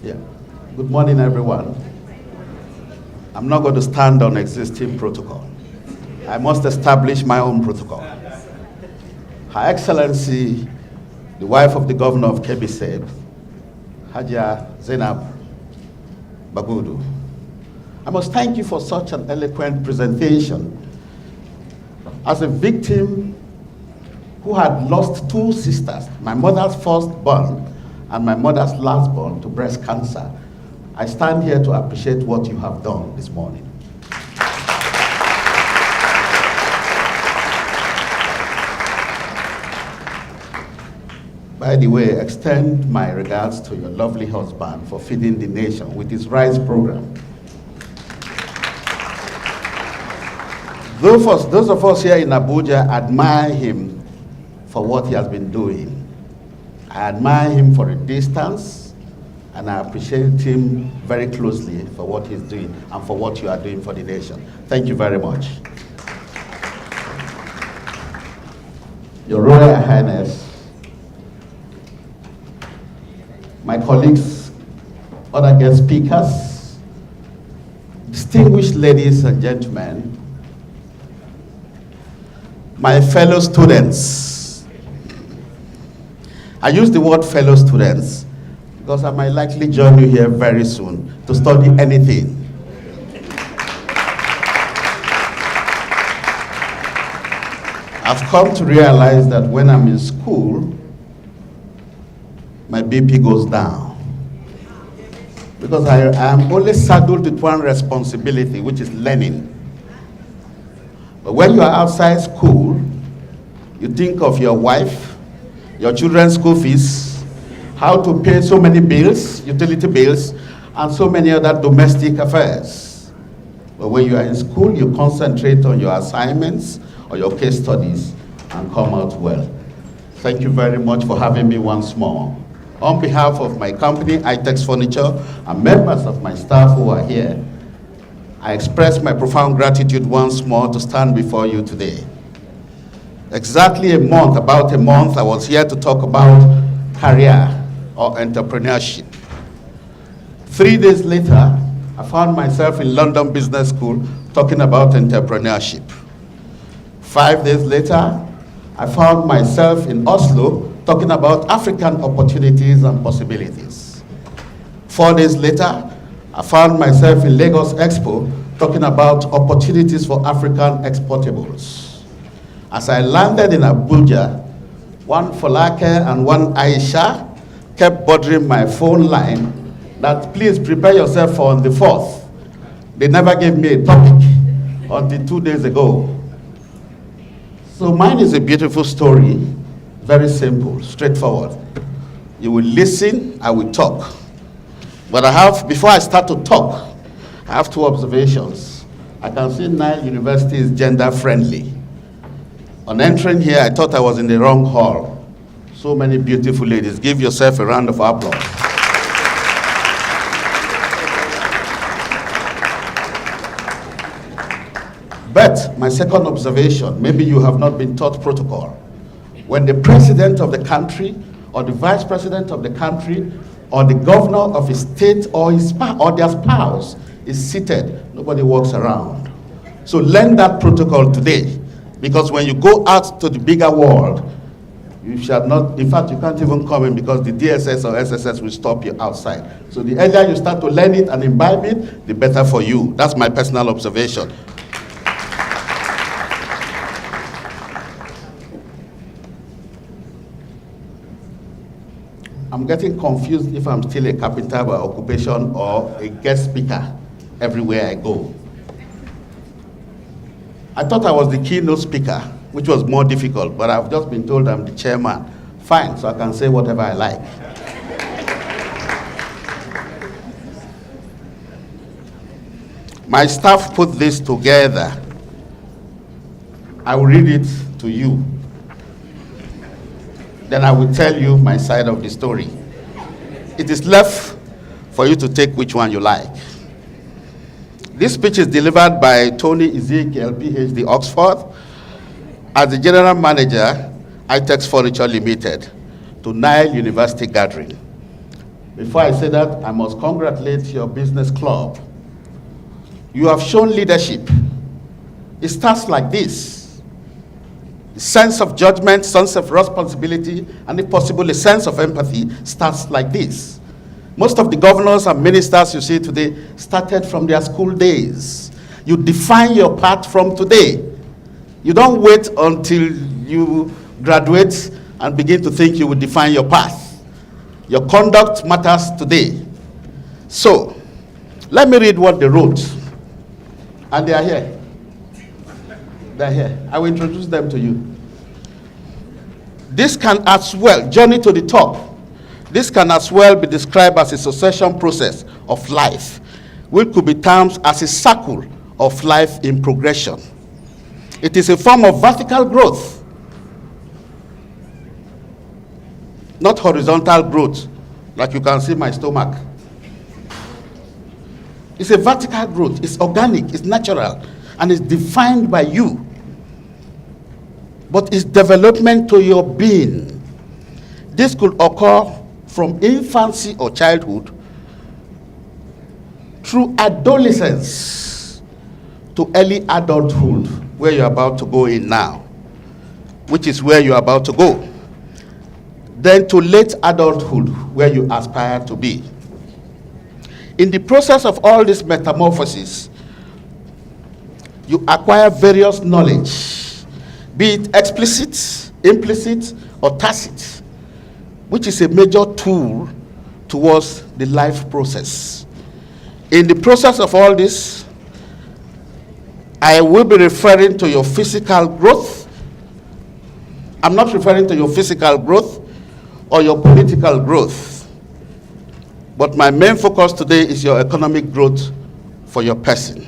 Yeah. Good morning, everyone. I'm not going to stand on existing protocol. I must establish my own protocol. Her Excellency, the wife of the governor of Kebbi said, Haja Zainab Bagudu, I must thank you for such an eloquent presentation. As a victim who had lost two sisters, my mother's firstborn and my mother's lastborn, to breast cancer, I stand here to appreciate what you have done this morning. By the way, extend my regards to your lovely husband for feeding the nation with his rice program. Those of us here in Abuja admire him for what he has been doing. I admire him for a distance, and I appreciate him very closely for what he's doing and for what you are doing for the nation. Thank you very much. Your Royal Highness, my colleagues, other guest speakers, distinguished ladies and gentlemen, my fellow students. I use the word fellow students because I might likely join you here very soon to study anything. I've come to realize that when I'm in school, my BP goes down because I am only saddled with one responsibility, which is learning. But when you are outside school, you think of your wife, your children's school fees, how to pay so many bills, utility bills, and so many other domestic affairs. But when you are in school, you concentrate on your assignments or your case studies and come out well. Thank you very much for having me once more. On behalf of my company, Itex Furniture, and members of my staff who are here, I express my profound gratitude once more to stand before you today. Exactly about a month, I was here to talk about career or entrepreneurship. 3 days later, I found myself in London Business School talking about entrepreneurship. 5 days later, I found myself in Oslo talking about African opportunities and possibilities. 4 days later, I found myself in Lagos Expo talking about opportunities for African exportables. As I landed in Abuja, one Folake and one Aisha kept bothering my phone line that please prepare yourself for on the 4th. They never gave me a topic until 2 days ago. So mine is a beautiful story, very simple, straightforward. You will listen, I will talk. But before I start to talk, I have two observations. I can see Nile University is gender friendly. On entering here, I thought I was in the wrong hall. So many beautiful ladies. Give yourself a round of applause. But my second observation, maybe you have not been taught protocol. When the president of the country or the vice president of the country or the governor of a state or their spouse is seated, nobody walks around. So learn that protocol today, because when you go out to the bigger world, you shall not, in fact, you can't even come in because the DSS or SSS will stop you outside. So the earlier you start to learn it and imbibe it, the better for you. That's my personal observation. I'm getting confused if I'm still a carpenter by occupation or a guest speaker everywhere I go. I thought I was the keynote speaker, which was more difficult, but I've just been told I'm the chairman. Fine, so I can say whatever I like. My staff put this together. I will read it to you. Then I will tell you my side of the story. It is left for you to take which one you like. This speech is delivered by Tony Eziekel, PhD, Oxford, as the General Manager, Itex Furniture Limited, to Nile University gathering. Before I say that, I must congratulate your business club. You have shown leadership. It starts like this: a sense of judgment, sense of responsibility, and if possible, a sense of empathy starts like this. Most of the governors and ministers you see today started from their school days. You define your path from today. You don't wait until you graduate and begin to think you will define your path. Your conduct matters today. So, let me read what they wrote. And they are here. They are here. I will introduce them to you. This can as well, journey to the top. This can as well be described as a succession process of life, which could be termed as a circle of life in progression. It is a form of vertical growth, not horizontal growth, like you can see my stomach. It's a vertical growth. It's organic, it's natural, and it's defined by you. But it's development to your being. This could occur from infancy or childhood through adolescence to early adulthood, where you're about to go in now, which is where you're about to go. Then to late adulthood, where you aspire to be. In the process of all this metamorphosis, you acquire various knowledge, be it explicit, implicit, or tacit, which is a major tool towards the life process. In the process of all this, I will be referring to your physical growth. I'm not referring to your physical growth or your political growth, but my main focus today is your economic growth for your person,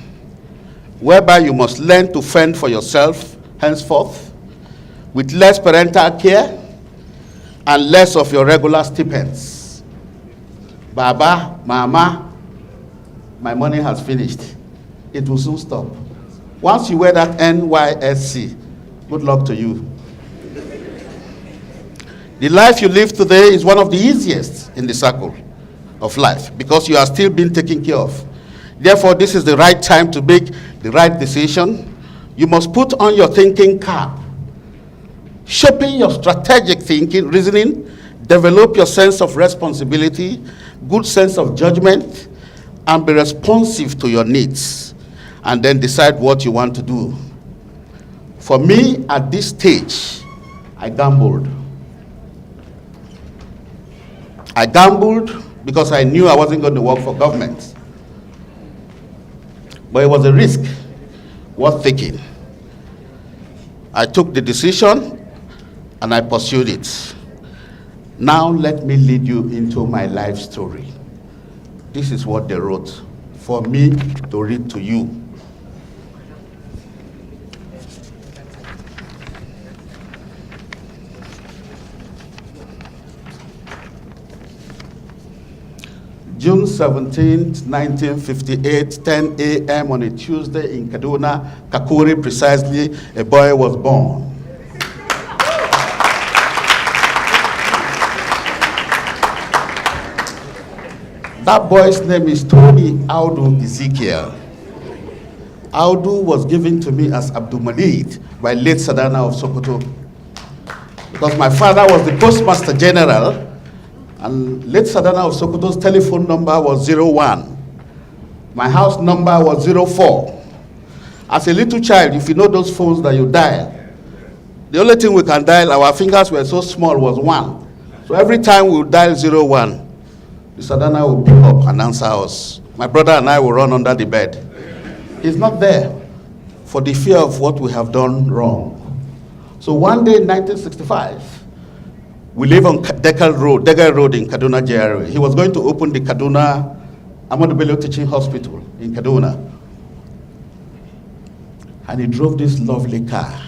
whereby you must learn to fend for yourself henceforth with less parental care and less of your regular stipends. Baba, Mama, my money has finished. It will soon stop. Once you wear that NYSC, good luck to you. The life you live today is one of the easiest in the circle of life because you are still being taken care of. Therefore, this is the right time to make the right decision. You must put on your thinking cap, shaping your strategic thinking, reasoning, develop your sense of responsibility, good sense of judgment, and be responsive to your needs, and then decide what you want to do. For me, at this stage, I gambled. I gambled because I knew I wasn't going to work for government. But it was a risk worth taking. I took the decision and I pursued it. Now let me lead you into my life story. This is what they wrote for me to read to you. June 17th, 1958, 10 a.m. on a Tuesday in Kaduna, Kakuri precisely, a boy was born. That boy's name is Tony Audu Eziekel. Audu was given to me as Abdul Malid by late Sadana of Sokoto, because my father was the Postmaster General, and late Sadana of Sokoto's telephone number was 01. My house number was 04. As a little child, if you know those phones that you dial, the only thing we can dial, our fingers were so small, was 1. So every time we would dial 01, the Sadana would pick up and answer us. My brother and I will run under the bed. He's not there for the fear of what we have done wrong. So one day in 1965, we live on Degal Road in Kaduna, GRA. He was going to open the Kaduna Ahmadu Bello Teaching Hospital in Kaduna. And he drove this lovely car.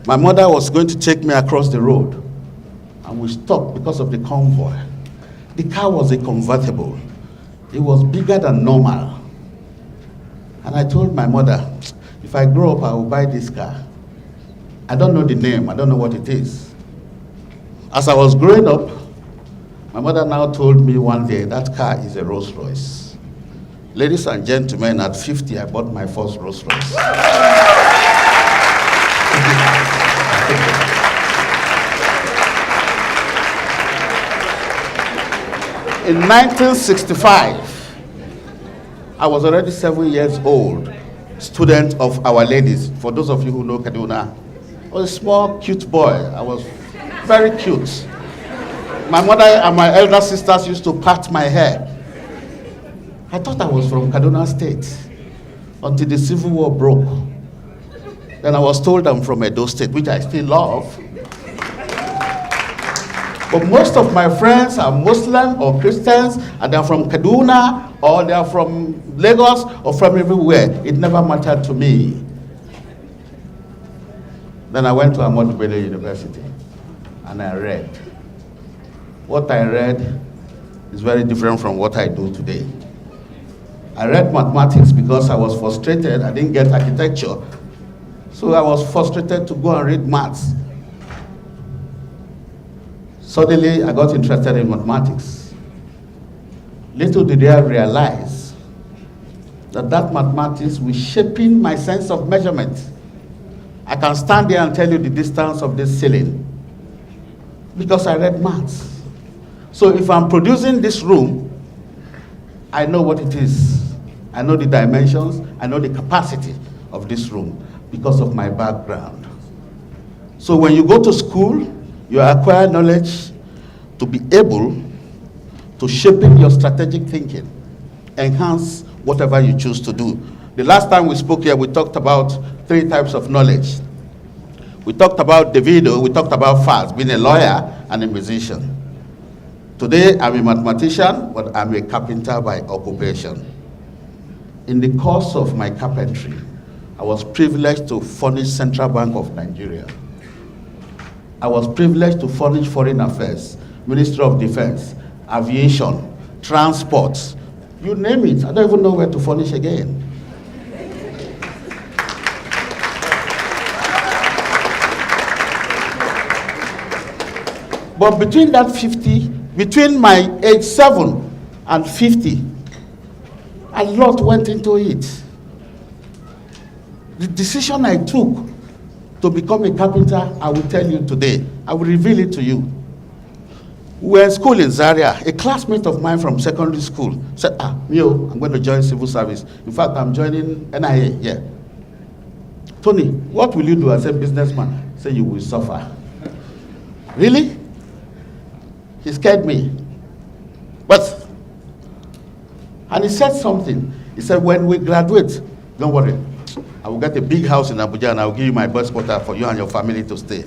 My mother was going to take me across the road, and we stopped because of the convoy. The car was a convertible. It was bigger than normal. And I told my mother, if I grow up, I will buy this car. I don't know the name, I don't know what it is. As I was growing up, My mother now told me one day that car is a Rolls Royce. Ladies and gentlemen, at 50, I bought my first Rolls Royce. In 1965, I was already 7 years old, student of Our Ladies. For those of you who know Kaduna, I was a small, cute boy. I was very cute. My mother and my elder sisters used to part my hair. I thought I was from Kaduna State until the Civil War broke. Then I was told I'm from Edo State, which I still love. But most of my friends are Muslim or Christians, and they're from Kaduna, or they're from Lagos, or from everywhere. It never mattered to me. Then I went to Ahmadu Bello University, and I read. What I read is very different from what I do today. I read mathematics because I was frustrated. I didn't get architecture. So I was frustrated to go and read maths. Suddenly, I got interested in mathematics. Little did I realize that mathematics was shaping my sense of measurement. I can stand there and tell you the distance of this ceiling because I read maths. So if I'm producing this room, I know what it is. I know the dimensions, I know the capacity of this room because of my background. So when you go to school, you acquire knowledge to be able to shape your strategic thinking, enhance whatever you choose to do. The last time we spoke here, we talked about 3 types of knowledge. We talked about Davido, we talked about Faz, being a lawyer and a musician. Today, I'm a mathematician, but I'm a carpenter by occupation. In the course of my carpentry, I was privileged to furnish Central Bank of Nigeria. I was privileged to furnish Foreign Affairs, Ministry of Defense, Aviation, Transport, you name it. I don't even know where to furnish again. But between my age 7 and 50, a lot went into it. The decision I took to become a carpenter, I will tell you today. I will reveal it to you. We were in school in Zaria. A classmate of mine from secondary school said, Mio, I'm going to join civil service. In fact, I'm joining NIA, yeah. Tony, what will you do as a businessman? Say, you will suffer. Really? He scared me. And he said something. He said, when we graduate, don't worry, I will get a big house in Abuja and I will give you my best quarter for you and your family to stay.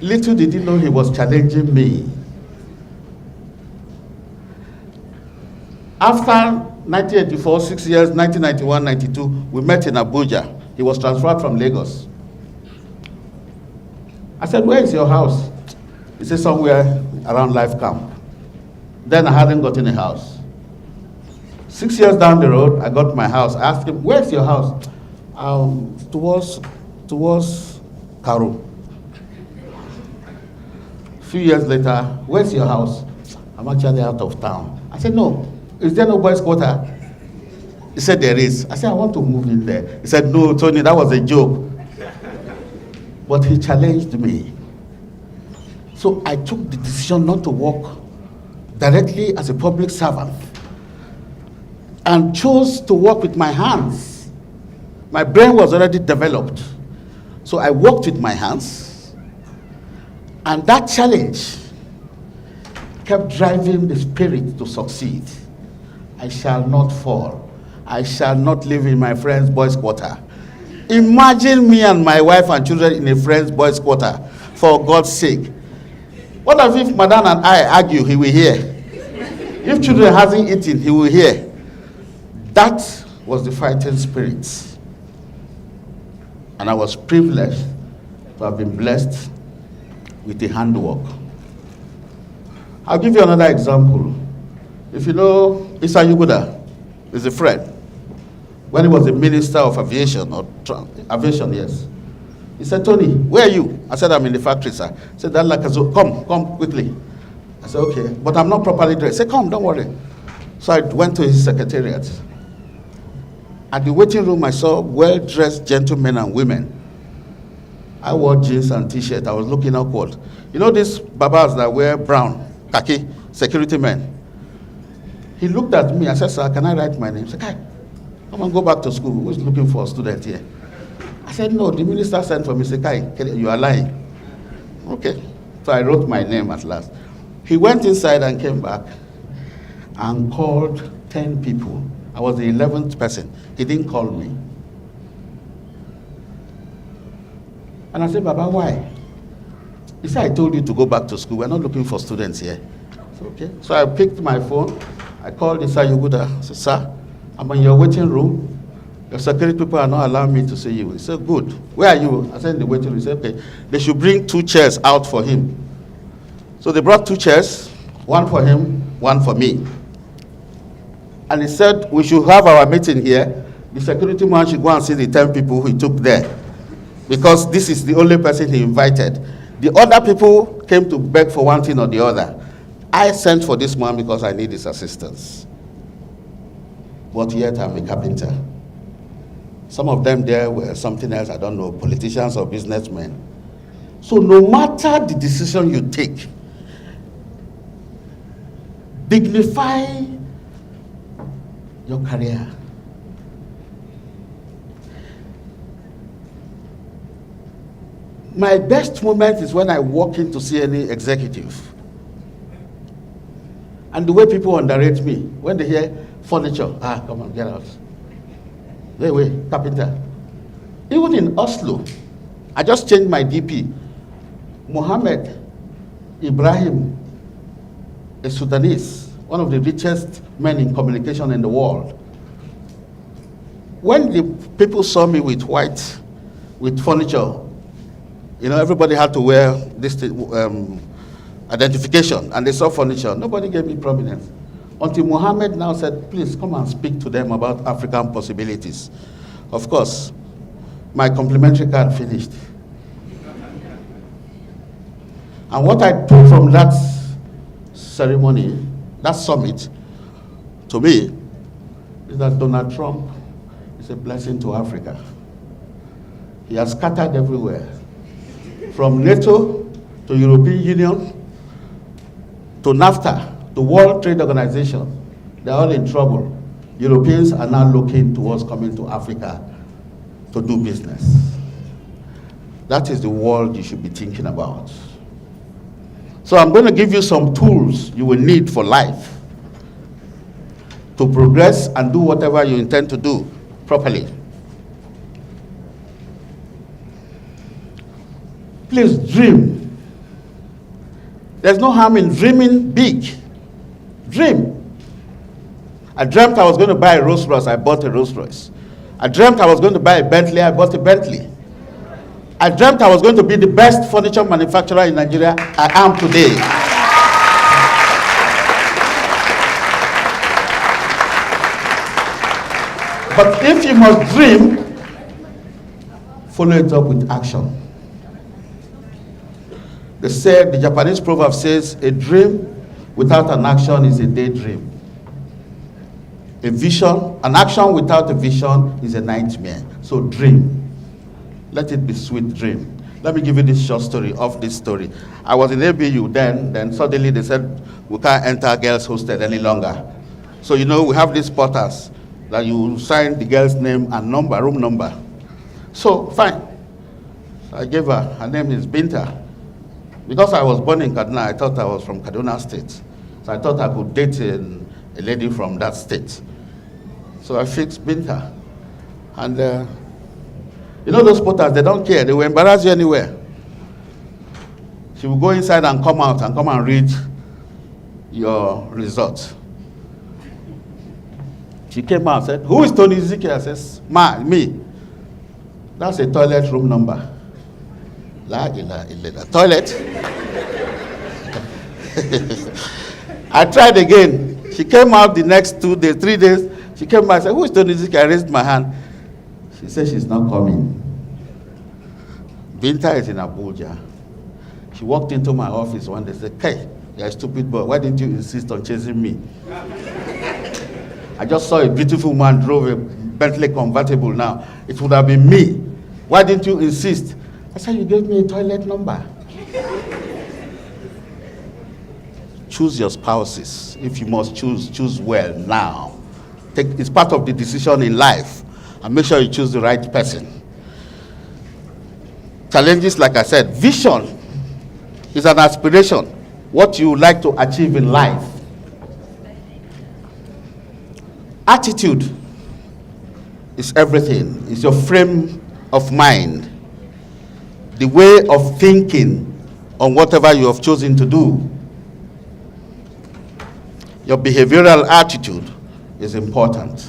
Little did he know he was challenging me. After 1984, 6 years, 1991, 92, we met in Abuja. He was transferred from Lagos. I said, where is your house? He said, somewhere around Life Camp. Then I hadn't gotten a house. 6 years down the road, I got my house. I asked him, where's your house? Towards Karu. A few years later, where's your house? I'm actually out of town. I said, no. Is there no boys' quarter? He said, there is. I said, I want to move in there. He said, no, Tony, that was a joke. But he challenged me. So I took the decision not to work directly as a public servant and chose to work with my hands. My brain was already developed. So I worked with my hands, and that challenge kept driving the spirit to succeed. I shall not fall. I shall not live in my friend's boys' quarter. Imagine me and my wife and children in a friend's boys' quarter, for God's sake. What if Madam and I argue, he will hear? If children hasn't eaten, he will hear. That was the fighting spirit. And I was privileged to have been blessed with the handwork. I'll give you another example. If you know Isa Yuguda, is a friend. When he was a minister of aviation, yes. He said, Tony, where are you? I said, I'm in the factory, sir. He said, come quickly. I said, okay, but I'm not properly dressed. He said, come, don't worry. So I went to his secretariat. At the waiting room, I saw well-dressed gentlemen and women. I wore jeans and t-shirt. I was looking awkward. You know these babas that wear brown, khaki, security men? He looked at me. I said, sir, can I write my name? He said, hey, come on, go back to school. Who's looking for a student here? I said, no, the minister sent for me. He said, Kai, you are lying. Okay. So I wrote my name at last. He went inside and came back and called 10 people. I was the 11th person. He didn't call me. And I said, Baba, why? He said, I told you to go back to school. We're not looking for students here. I said, okay. So I picked my phone. I called Isa Yuguda. I said, sir, I'm in your waiting room. Your security people are not allowing me to see you. He said, good. Where are you? I said, in the waiting room. He said, okay. They should bring 2 chairs out for him. So they brought 2 chairs, one for him, one for me. And he said, we should have our meeting here. The security man should go and see the 10 people he took there, because this is the only person he invited. The other people came to beg for one thing or the other. I sent for this man because I need his assistance. But yet I'm a carpenter. Some of them there were something else, I don't know, politicians or businessmen. So no matter the decision you take, dignify your career. My best moment is when I walk in to see any executive. And the way people underrate me, when they hear furniture, come on, get out. Wait, carpenter. Even in Oslo, I just changed my DP. Mohammed Ibrahim, a Sudanese, one of the richest men in communication in the world. When the people saw me with furniture, you know, everybody had to wear this identification, and they saw furniture. Nobody gave me prominence. Until Mohammed now said, please come and speak to them about African possibilities. Of course, my complimentary card finished. And what I took from that ceremony, that summit, to me, is that Donald Trump is a blessing to Africa. He has scattered everywhere. From NATO to European Union to NAFTA, the World Trade Organization, they're all in trouble. Europeans are now looking towards coming to Africa to do business. That is the world you should be thinking about. So I'm going to give you some tools you will need for life to progress and do whatever you intend to do properly. Please dream. There's no harm in dreaming big. Dream. I dreamt I was going to buy a Rolls Royce, I bought a Rolls Royce. I dreamt I was going to buy a Bentley, I bought a Bentley. I dreamt I was going to be the best furniture manufacturer in Nigeria. I am today. But if you must dream, follow it up with action. They said, the Japanese proverb says, a dream without an action is a daydream. A vision, an action without a vision is a nightmare. So dream. Let it be sweet dream. Let me give you this short story of this story. I was in ABU then suddenly they said, we can't enter girls' hostel any longer. So you know, we have these porters that you sign the girl's name and number, room number. So fine. I gave her name is Binta. Because I was born in Kaduna, I thought I was from Kaduna State. So I thought I could date a lady from that state. So I fixed Binta. And you know those porters, they don't care. They will embarrass you anywhere. She will go inside and come out and come and read your results. She came out and said, who is Tony Eziekel? I says, me. That's a toilet room number. Toilet. I tried again. She came out the next 2 days, 3 days. She came back and said, who is Tony Eziekel? I raised my hand. She said she's not coming. Binta is in Abuja. She walked into my office one day and said, "Hey, you're a stupid boy. Why didn't you insist on chasing me? I just saw a beautiful man drove a Bentley convertible now. It would have been me. Why didn't you insist?" I said, "You gave me a toilet number." Choose your spouses. If you must choose well now. It's part of the decision in life. And make sure you choose the right person. Challenges, like I said, vision is an aspiration. What you would like to achieve in life. Attitude is everything. It's your frame of mind. The way of thinking on whatever you have chosen to do. Your behavioral attitude is important.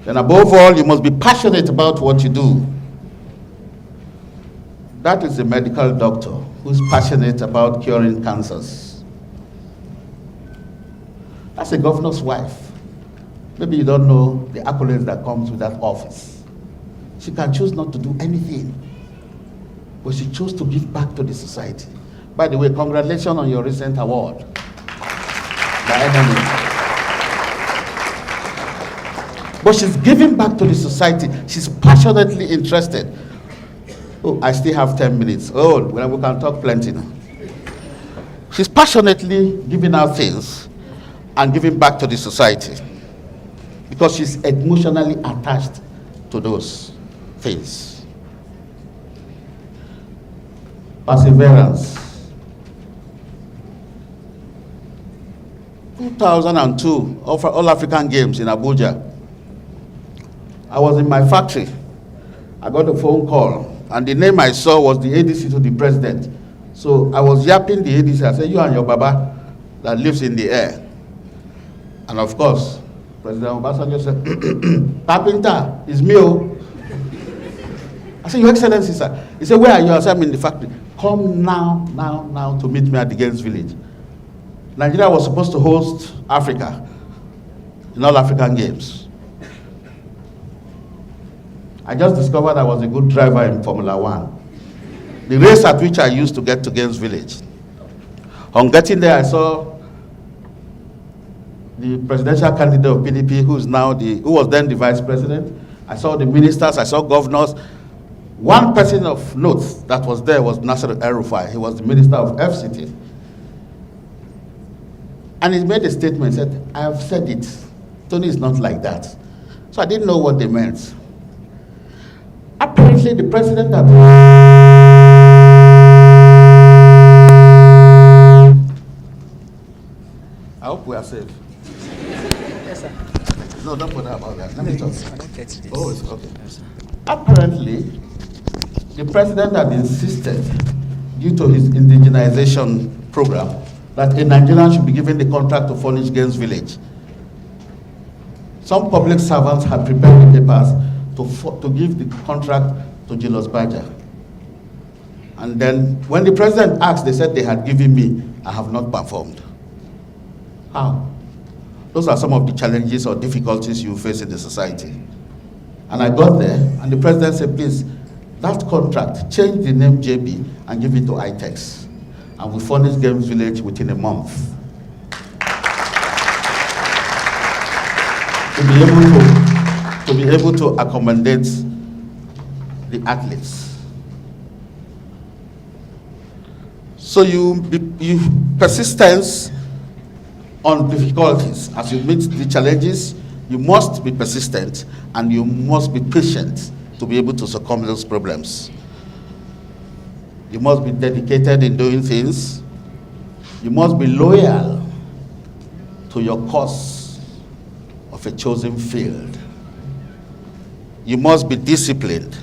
And above all, you must be passionate about what you do. That is a medical doctor who's passionate about curing cancers. That's a governor's wife. Maybe you don't know the accolades that comes with that office. She can choose not to do anything, but she chose to give back to the society. By the way, congratulations on your recent award. But she's giving back to the society. She's passionately interested. Oh, I still have 10 minutes. Oh, well, we can talk plenty now. She's passionately giving out things and giving back to the society because she's emotionally attached to those things. Perseverance. 2002, All African Games in Abuja. I was in my factory. I got a phone call, and the name I saw was the ADC to the president. So I was yapping the ADC. I said, "You and your Baba that lives in the air." And of course, President Obasanjo said, "Carpenter, it's me." I said, "Your Excellency, sir." He said, "Where are you?" I said, "I'm in the factory." "Come now to meet me at the Games Village." Nigeria was supposed to host Africa in All African Games. I just discovered I was a good driver in Formula One. The race at which I used to get to Games Village. On getting there, I saw the presidential candidate of PDP, who was then the vice president. I saw the ministers, I saw governors. One person of note that was there was Nasser El-Rufai. He was the minister of FCT. And he made a statement, said, "I have said it. Tony is not like that." So I didn't know what they meant. Apparently, the president had... I hope we are safe. Yes, sir. No, don't bother about that. Let me talk. Oh, it's okay. Yes, sir. Apparently, the president had insisted, due to his indigenization program, that a Nigerian should be given the contract to furnish Games Village. Some public servants had prepared the papers to give the contract to Julius Baja. And then when the president asked, they said they had given me. I have not performed. How? Those are some of the challenges or difficulties you face in the society. And I got there, and the president said, "Please, that contract, change the name JB and give it to Itex. And we furnished Games Village within a month." To be able to accommodate the athletes. So you persistence on difficulties. As you meet the challenges, you must be persistent and you must be patient to be able to succumb those problems. You must be dedicated in doing things. You must be loyal to your cause of a chosen field. You must be disciplined.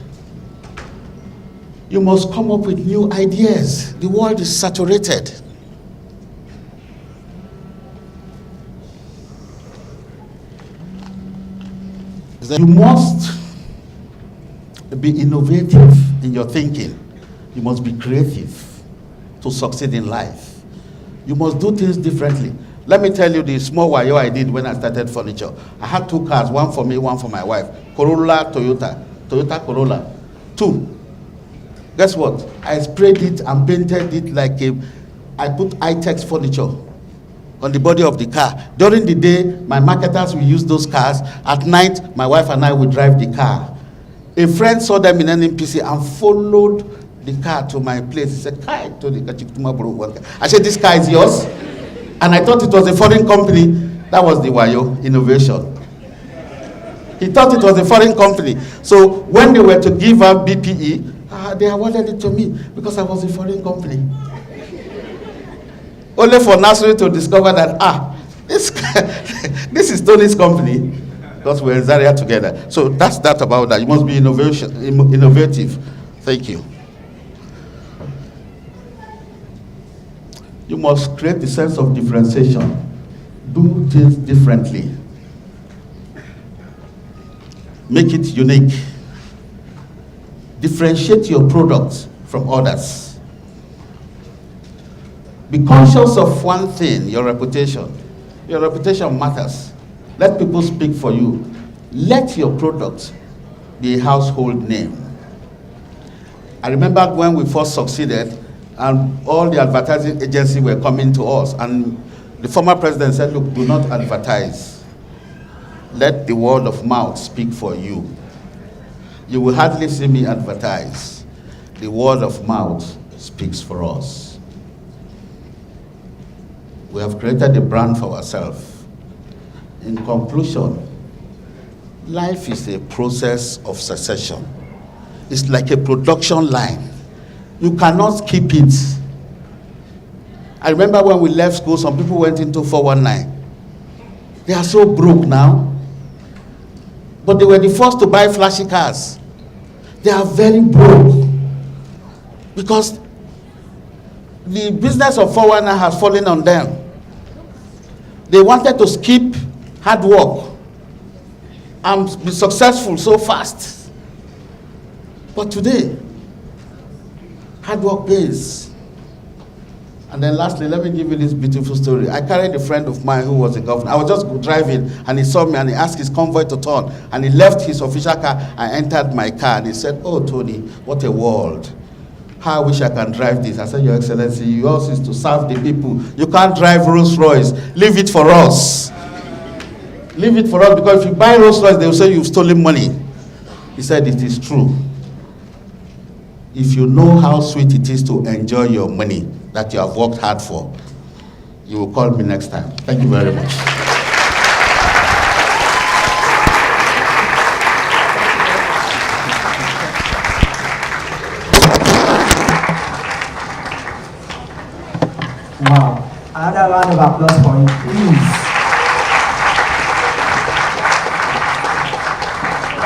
You must come up with new ideas. The world is saturated. You must be innovative in your thinking. You must be creative to succeed in life. You must do things differently. Let me tell you the small wayo I did when I started furniture. I had 2 cars, one for me, one for my wife. Corolla, Toyota Corolla. 2. Guess what? I sprayed it and painted it like I put Itex furniture on the body of the car. During the day, my marketers will use those cars. At night, my wife and I will drive the car. A friend saw them in NNPC and followed the car to my place. He said, "Kai, to the I said, this car is yours?" And I thought it was a foreign company. That was the Wayo innovation. He thought it was a foreign company. So when they were to give out BPE, they awarded it to me because I was a foreign company. Only for Nasri to discover that, this is Tony's company, because we're in Zaria together. So that's that about that. You must be innovative. Thank you. You must create the sense of differentiation. Do things differently. Make it unique. Differentiate your products from others. Be conscious of one thing, your reputation. Your reputation matters. Let people speak for you. Let your product be a household name. I remember when we first succeeded and all the advertising agencies were coming to us, and the former president said, "Look, do not advertise. Let the word of mouth speak for you. You will hardly see me advertise. The word of mouth speaks for us." We have created a brand for ourselves. In conclusion, life is a process of succession. It's like a production line. You cannot skip it. I remember when we left school, some people went into 419. They are so broke now. But they were the first to buy flashy cars. They are very broke. Because the business of 419 has fallen on them. They wanted to skip hard work and be successful so fast. But today, hard work pays. And then lastly, let me give you this beautiful story. I carried a friend of mine who was a governor. I was just driving and he saw me and he asked his convoy to turn. And he left his official car. I entered my car and he said, "Oh, Tony, what a world. How I wish I can drive this." I said, "Your Excellency, yours is to serve the people. You can't drive Rolls Royce. Leave it for us. Leave it for us, because if you buy Rolls Royce, they will say you've stolen money." He said, "It is true. If you know how sweet it is to enjoy your money that you have worked hard for, you will call me next time." Thank you very much. Wow. Another round of applause for him, please.